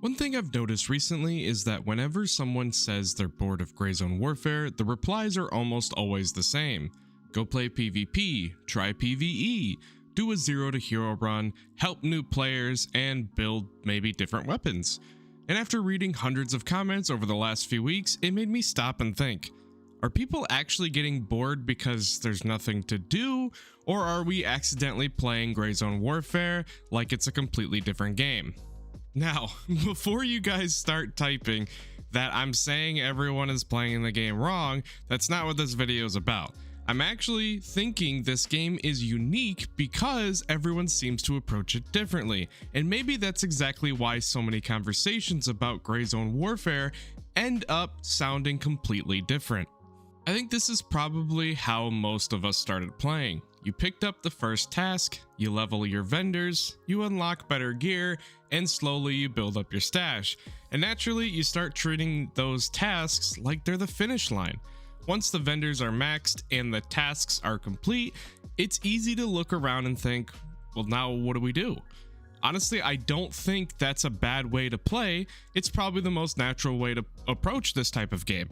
One thing I've noticed recently is that whenever someone says they're bored of Gray Zone Warfare, the replies are almost always the same. Go play PvP, try PvE, do a zero to hero run, help new players, and build maybe different weapons. And after reading hundreds of comments over the last few weeks, it made me stop and think, are people actually getting bored because there's nothing to do, or are we accidentally playing Gray Zone Warfare like it's a completely different game? Now, before you guys start typing that I'm saying everyone is playing the game wrong, that's not what this video is about. I'm actually thinking this game is unique because everyone seems to approach it differently, and maybe that's exactly why so many conversations about Gray Zone Warfare end up sounding completely different. I think this is probably how most of us started playing. You picked up the first task, you level your vendors, you unlock better gear, and slowly you build up your stash. And naturally, you start treating those tasks like they're the finish line. Once the vendors are maxed and the tasks are complete, it's easy to look around and think, well, now what do we do? Honestly, I don't think that's a bad way to play. It's probably the most natural way to approach this type of game.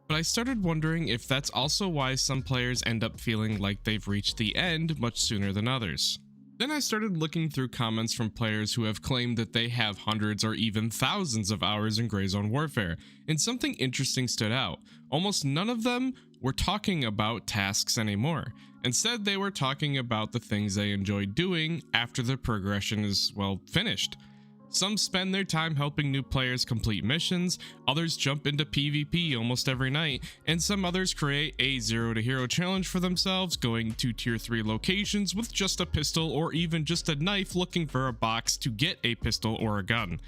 But I started wondering if that's also why some players end up feeling like they've reached the end much sooner than others. Then I started looking through comments from players who have claimed that they have hundreds or even thousands of hours in Gray Zone Warfare, and something interesting stood out. Almost none of them were talking about tasks anymore. Instead, they were talking about the things they enjoyed doing after the progression is, well, finished. Some spend their time helping new players complete missions, others jump into PvP almost every night, and some others create a zero to hero challenge for themselves, going to tier 3 locations with just a pistol or even just a knife looking for a box to get a pistol or a gun.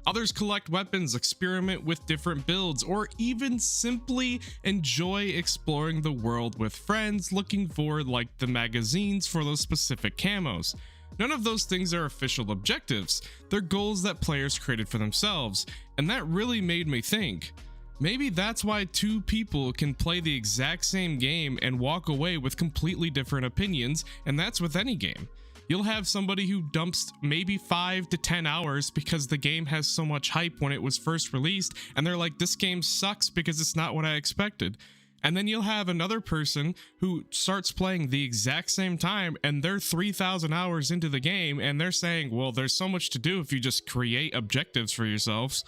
Others collect weapons, experiment with different builds, or even simply enjoy exploring the world with friends looking for like the magazines for those specific camos. None of those things are official objectives, they're goals that players created for themselves, and that really made me think, maybe that's why two people can play the exact same game and walk away with completely different opinions, and that's with any game. You'll have somebody who dumps maybe 5 to 10 hours because the game has so much hype when it was first released, and they're like, this game sucks because it's not what I expected. And then you'll have another person who starts playing the exact same time and they're 3,000 hours into the game and they're saying, well, there's so much to do if you just create objectives for yourselves.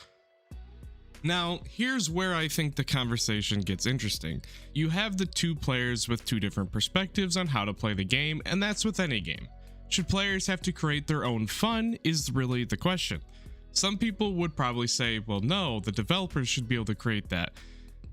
Now, here's where I think the conversation gets interesting. You have the two players with two different perspectives on how to play the game, and that's with any game. Should players have to create their own fun is really the question. Some people would probably say, well, no, the developers should be able to create that.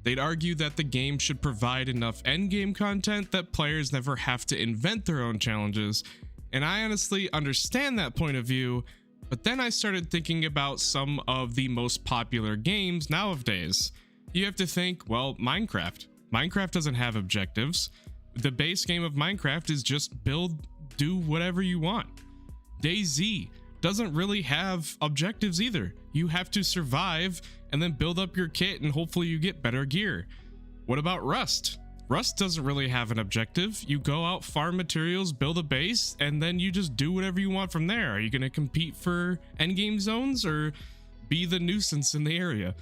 They'd argue that the game should provide enough endgame content that players never have to invent their own challenges, and I honestly understand that point of view, but then I started thinking about some of the most popular games nowadays. You have to think, well, Minecraft. Minecraft doesn't have objectives. The base game of Minecraft is just build, do whatever you want. DayZ doesn't really have objectives either. You have to survive and then build up your kit and hopefully you get better gear. What about Rust? Rust doesn't really have an objective. You go out, farm materials, build a base, and then you just do whatever you want from there. Are you going to compete for endgame zones or be the nuisance in the area?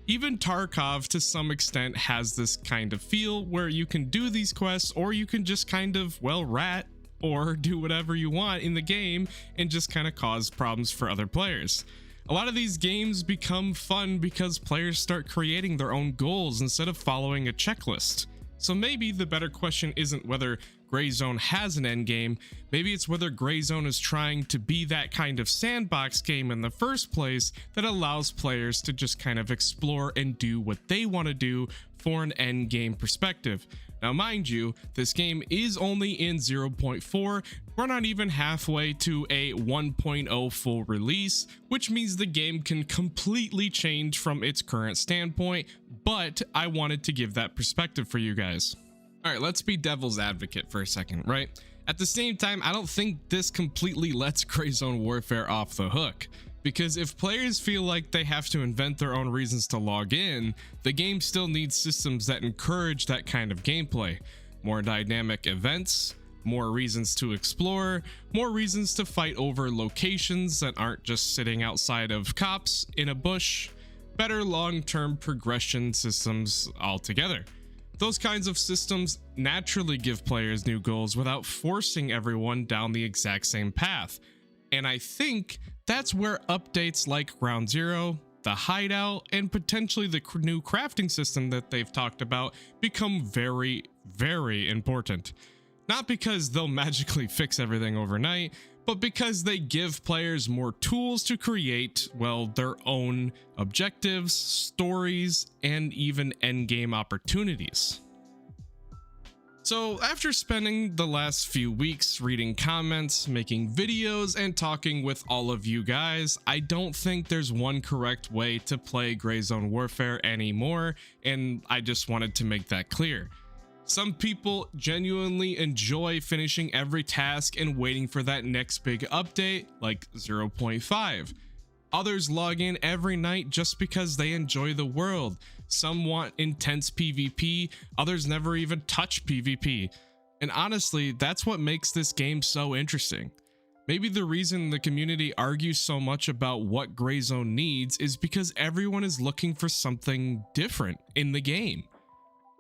Even Tarkov to some extent has this kind of feel where you can do these quests or you can just kind of, well, rat or do whatever you want in the game and just kind of cause problems for other players. A lot of these games become fun because players start creating their own goals instead of following a checklist. So maybe the better question isn't whether Gray Zone has an endgame, maybe it's whether Gray Zone is trying to be that kind of sandbox game in the first place that allows players to just kind of explore and do what they want to do for an endgame perspective. Now mind you, this game is only in 0.4, we're not even halfway to a 1.0 full release, which means the game can completely change from its current standpoint, but I wanted to give that perspective for you guys. Alright, let's be devil's advocate for a second, right? At the same time, I don't think this completely lets Gray Zone Warfare off the hook. Because if players feel like they have to invent their own reasons to log in, the game still needs systems that encourage that kind of gameplay. More dynamic events, more reasons to explore, more reasons to fight over locations that aren't just sitting outside of cops in a bush, better long-term progression systems altogether. Those kinds of systems naturally give players new goals without forcing everyone down the exact same path. And I think that's where updates like Ground Zero, the hideout, and potentially the new crafting system that they've talked about become very, very important. Not because they'll magically fix everything overnight, but because they give players more tools to create, well, their own objectives, stories, and even endgame opportunities. So after spending the last few weeks reading comments, making videos, and talking with all of you guys, I don't think there's one correct way to play Gray Zone Warfare anymore, and I just wanted to make that clear. Some people genuinely enjoy finishing every task and waiting for that next big update, like 0.5. Others log in every night just because they enjoy the world. Some want intense PvP, others never even touch PvP. And honestly, that's what makes this game so interesting. Maybe the reason the community argues so much about what Gray Zone needs is because everyone is looking for something different in the game.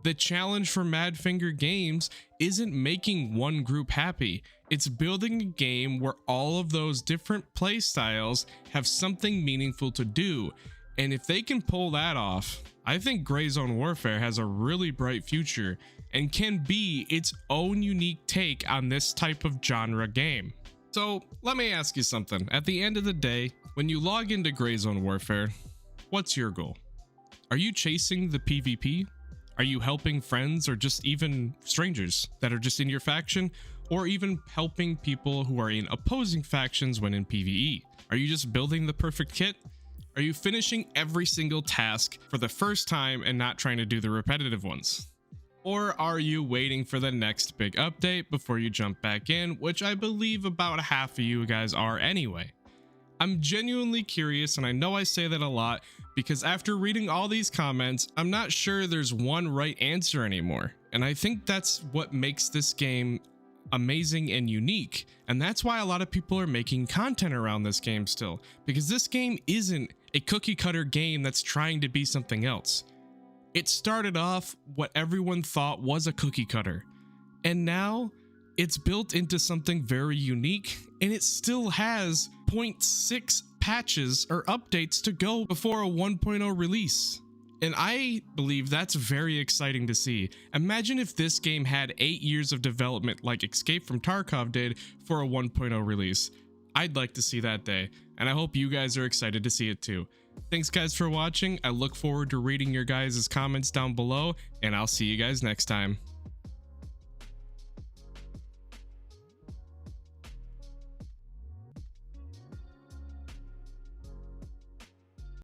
The challenge for Madfinger Games isn't making one group happy, it's building a game where all of those different playstyles have something meaningful to do, and if they can pull that off, I think Gray Zone Warfare has a really bright future and can be its own unique take on this type of genre game. So let me ask you something. At the end of the day, when you log into Gray Zone Warfare, what's your goal? Are you chasing the PvP? Are you helping friends or just even strangers that are just in your faction, or even helping people who are in opposing factions when in PvE? Are you just building the perfect kit? Are you finishing every single task for the first time and not trying to do the repetitive ones? Or are you waiting for the next big update before you jump back in, which I believe about half of you guys are anyway? I'm genuinely curious, and I know I say that a lot because after reading all these comments, I'm not sure there's one right answer anymore. And I think that's what makes this game amazing and unique. And that's why a lot of people are making content around this game still, because this game isn't a cookie cutter game that's trying to be something else. It started off what everyone thought was a cookie cutter, and now it's built into something very unique, and it still has 0.6 patches or updates to go before a 1.0 release. And I believe that's very exciting to see. Imagine if this game had 8 years of development like Escape from Tarkov did for a 1.0 release. I'd like to see that day, and I hope you guys are excited to see it too. Thanks guys for watching. I look forward to reading your guys' comments down below, and I'll see you guys next time.